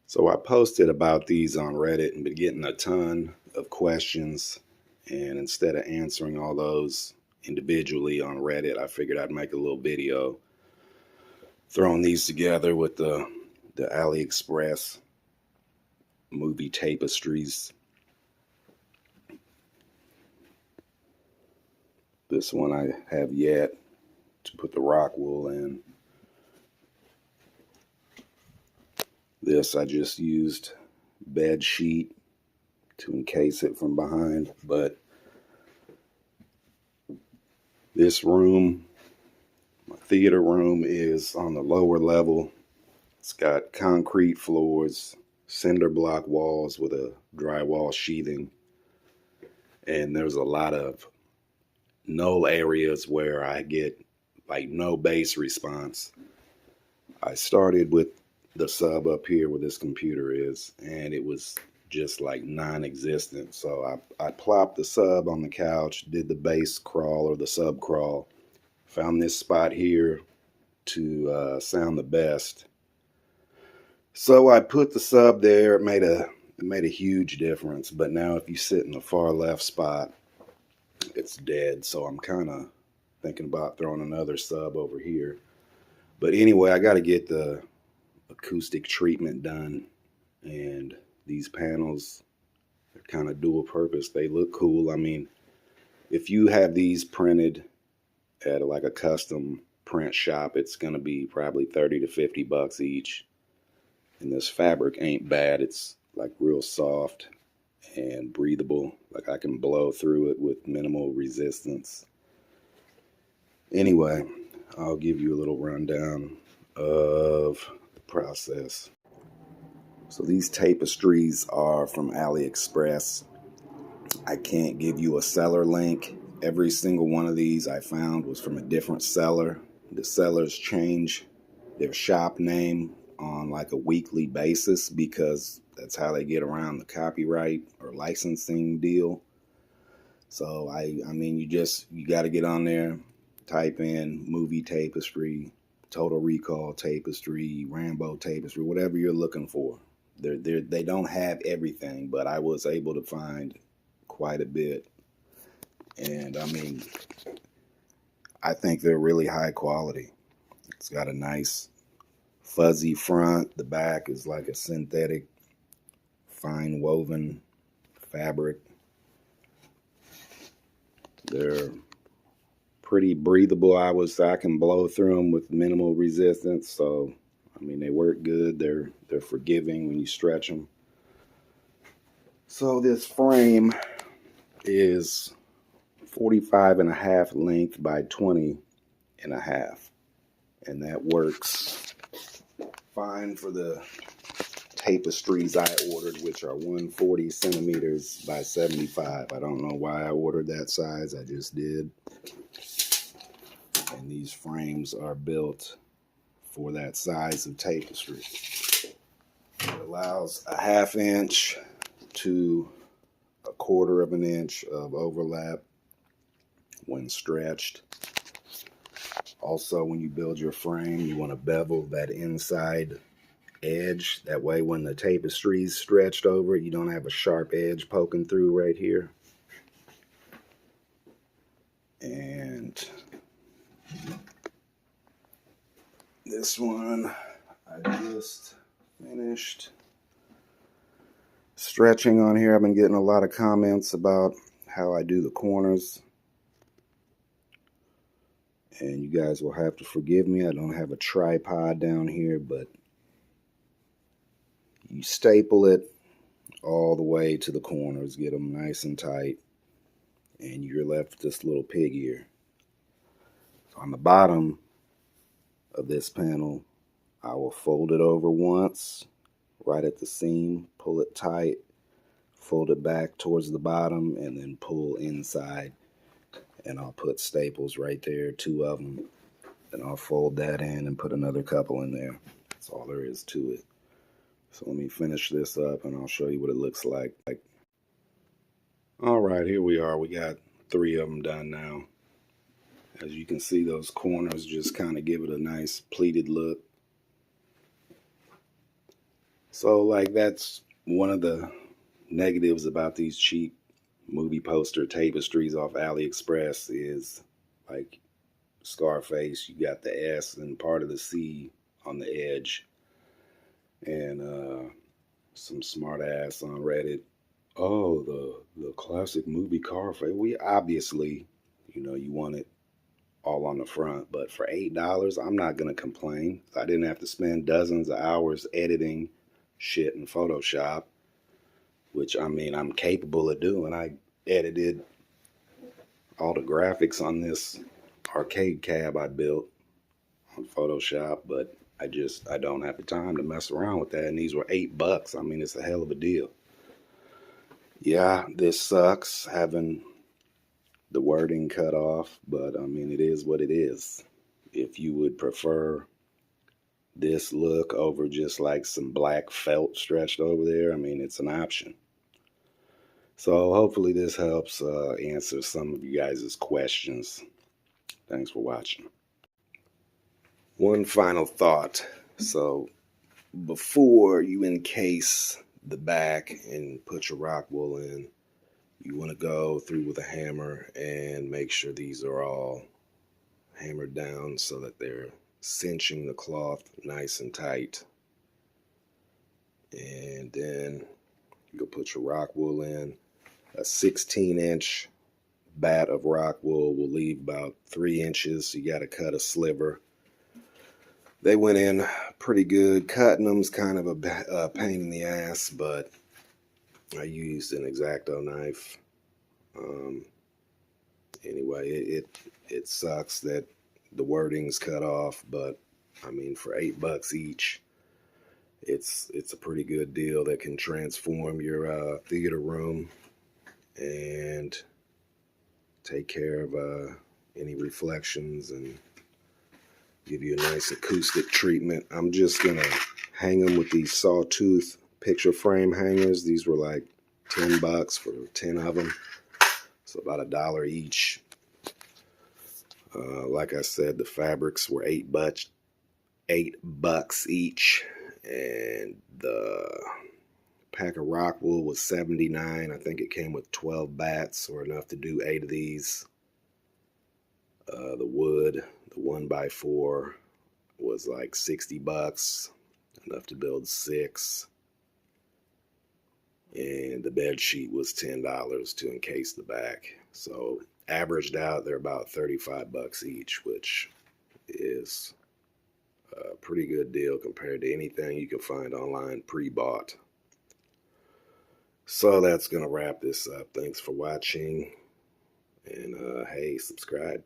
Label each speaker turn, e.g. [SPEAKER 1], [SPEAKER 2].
[SPEAKER 1] So I posted about these on Reddit and been getting a ton of questions. And instead of answering all those individually on Reddit, I figured I'd make a little video throwing these together with the AliExpress movie tapestries. This one I have yet to put the rock wool in. This I just used bed sheet to encase it from behind, but this room, my theater room, is on the lower level. It's got concrete floors, cinder block walls with a drywall sheathing, and there's a lot of null areas where I get like no bass response. I started with the sub up here where this computer is, and it was just like non-existent. So I plopped the sub on the couch, did the bass crawl or the sub crawl, found this spot here to sound the best. So I put the sub there. It made a huge difference. But now if you sit in the far left spot, it's dead. So I'm kind of thinking about throwing another sub over here. But anyway, I got to get the acoustic treatment done, and these panels, they're kind of dual purpose. They look cool. I mean, if you have these printed at like a custom print shop, it's going to be probably 30 to 50 bucks each. And this fabric ain't bad. It's like real soft and breathable. Like I can blow through it with minimal resistance. Anyway, I'll give you a little rundown of the process. So these tapestries are from AliExpress. I can't give you a seller link. Every single one of these I found was from a different seller. The sellers change their shop name on like a weekly basis because that's how they get around the copyright or licensing deal. So I mean, you got to get on there, type in movie tapestry, Total Recall tapestry, Rambo tapestry, whatever you're looking for. They don't have everything, but I was able to find quite a bit. And I mean, I think they're really high quality. It's got a nice fuzzy front. The back is like a synthetic fine woven fabric. They're pretty breathable. I can blow through them with minimal resistance. So I mean, they work good. They're forgiving when you stretch them. So this frame is 45.5 length by 20.5, and that works fine for the tapestries I ordered, which are 140 centimeters by 75. I don't know why I ordered that size. I just did. And these frames are built for that size of tapestry. It allows a 1/2 inch to 1/4 of an inch of overlap when stretched. Also, when you build your frame, you want to bevel that inside edge. That way when the tapestry is stretched over it, you don't have a sharp edge poking through right here. And this one I just finished stretching on here. I've been getting a lot of comments about how I do the corners, and you guys will have to forgive me. I don't have a tripod down here, but you staple it all the way to the corners, get them nice and tight, and you're left with this little pig ear. So on the bottom of this panel, I will fold it over once, right at the seam, pull it tight, fold it back towards the bottom, and then pull inside. And I'll put staples right there, 2 of them. Then I'll fold that in and put another couple in there. That's all there is to it. So let me finish this up and I'll show you what it looks like. All right, here we are. We got 3 of them done now. As you can see, those corners just kind of give it a nice pleated look. So like that's one of the negatives about these cheap movie poster tapestries off AliExpress is like Scarface, you got the S and part of the C on the edge. And some smart ass on Reddit, oh, the classic movie car face. We obviously, you want it all on the front, but for $8, I'm not gonna complain. I didn't have to spend dozens of hours editing shit in Photoshop, which I mean I'm capable of doing. I edited all the graphics on this arcade cab I built on Photoshop, but I don't have the time to mess around with that. And these were $8. I mean, it's a hell of a deal. Yeah, this sucks having the wording cut off, but I mean, it is what it is. If you would prefer this look over just like some black felt stretched over there, I mean, it's an option. So hopefully this helps answer some of you guys' questions. Thanks for watching. One final thought. So before you encase the back and put your rock wool in, you want to go through with a hammer and make sure these are all hammered down so that they're cinching the cloth nice and tight. And then you'll put your rock wool in. A 16-inch bat of rock wool will leave about 3 inches. So you got to cut a sliver. They went in pretty good. Cutting them's kind of a pain in the ass, but I used an X-Acto knife. Anyway, it sucks that the wording's cut off, but I mean, for $8 each, it's a pretty good deal that can transform your theater room and take care of any reflections and give you a nice acoustic treatment. I'm just gonna hang them with these sawtooth picture frame hangers. These were like $10 for 10 of them, so about $1 each. Like I said, the fabrics were $8 each, and the pack of rock wool was $79. I think it came with 12 bats, or enough to do 8 of these. The wood, the 1x4, was like $60, enough to build 6. And the bed sheet was $10 to encase the back. So averaged out, they're about $35 each, which is a pretty good deal compared to anything you can find online pre-bought. So that's gonna wrap this up. Thanks for watching, and hey, subscribe.